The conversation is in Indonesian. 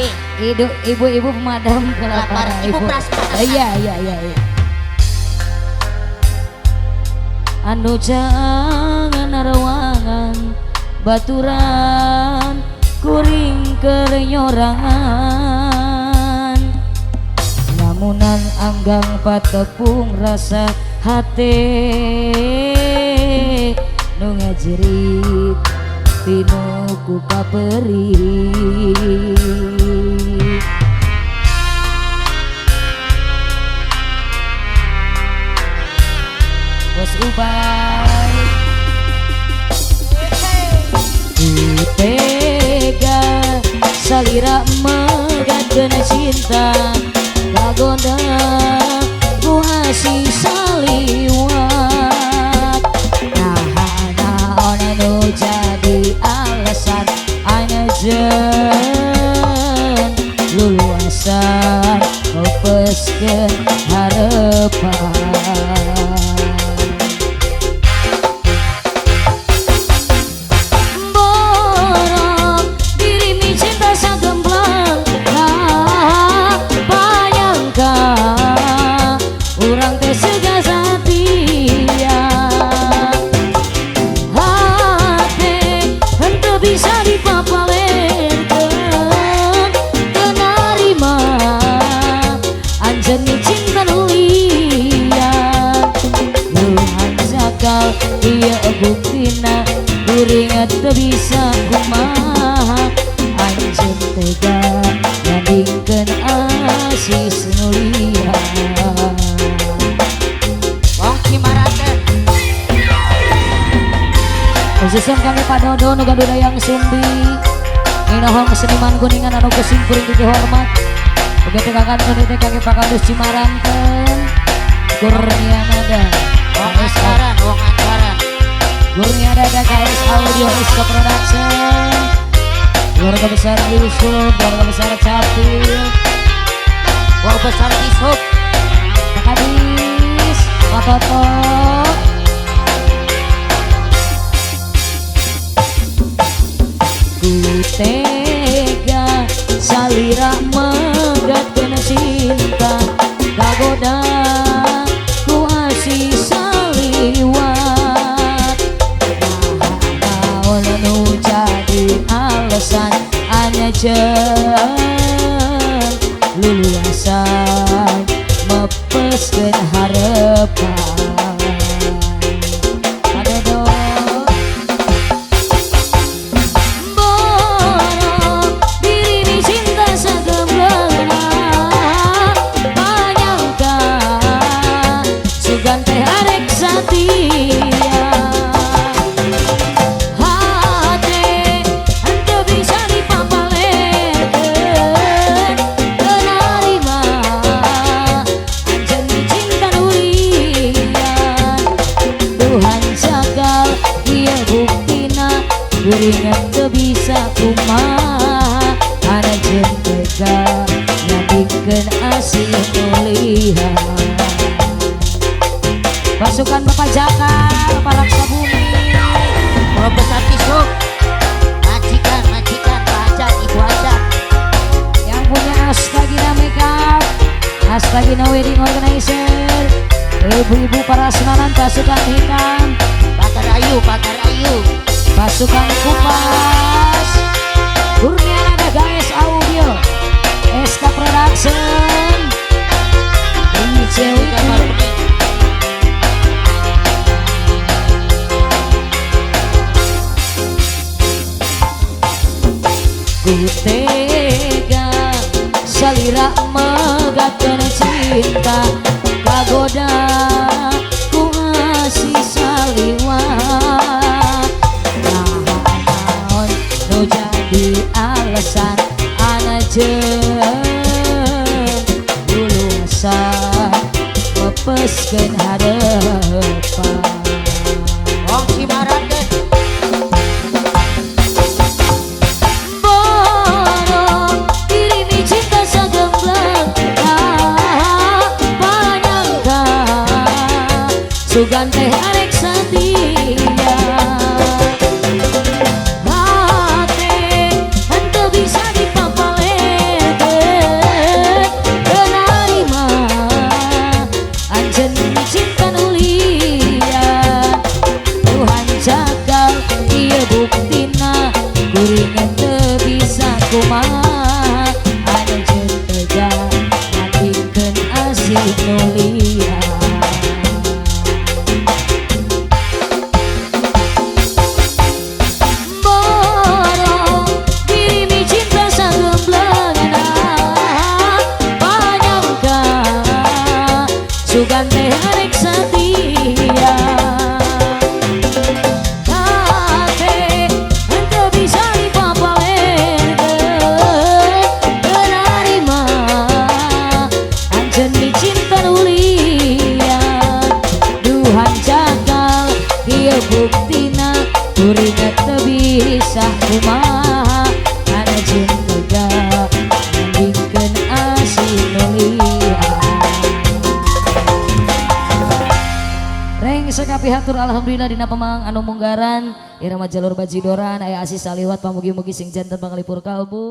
Oke. Ibu-ibu pemadam kelaparan. Ibu prasmanan. Iya. Anu jangan ruangan baturan kuring kerenyorangan lamunan anggang patepung rasa hati nu ngajerit tinu ku kaperi bos ubay tega salira megatkeun cinta kagoda ku hasi saliwat naon anu jadi alasan anejeun luluasan ngopeskeun harepan iya buktina kuringat teu bisa kumaha anjeun tega nyandingkeun asis nulia wong Cimarate khususnya kami Pak Dodo nu gadudayang Sumbi inohong seniman kuningan anu kusing kuring dihormat begitu kakan teh kaki Pak Kandus Cimaranten kurnia nada wong Askaran Gurnia ada KS Audio Iska Production keluarga besar Yusuf, keluarga besar Capil, keluarga besar Isop, Pak Kadis, Pak Toto ku tega salira megatkeun cinta kagoda ku asih saliwat alasan anejeun luluasan mepeskeun harepan adodo borong diri ni cinta sagemblena panyangka sugan teh arek satia kuringat teu bisa kumaha anajeun tega nyandingkeun asih nuliha pasukan Bapak Jaka Bapak Raksa Bumi keluarga besar Isop majikan Pak Ibu Ajak yang punya Astagina Makeup Astagina Wedding Organizer ibu-ibu para senanan pasukan hitam Pakar Ayu pasukan Kupas Kurnia ada KS Audio SK Production DJ Kamar ku tega salira megatkeun cinta kagoda ku asih saliwat jadi alasan anajeun luluasan mepeskeun harepan wong Cimarate borong diri ni cinta sagemblena panyangka sugan teh arek satia hati henteu bisa dipapalekeun kumaha anu jeung tega ngatikeun asih nulia. Borong dirimi cinta sagemblengna panyangka sugan teh arek satia. Buktina kuringat teu bisa kumaha anu jeung tega nandingkeun asih nulia. Reng sekapi hatur alhamdulillah dina pemang anu munggaran irama jalur bajidoran aya asih saliwat pamugi-mugi sing janten pangalipur kalbu.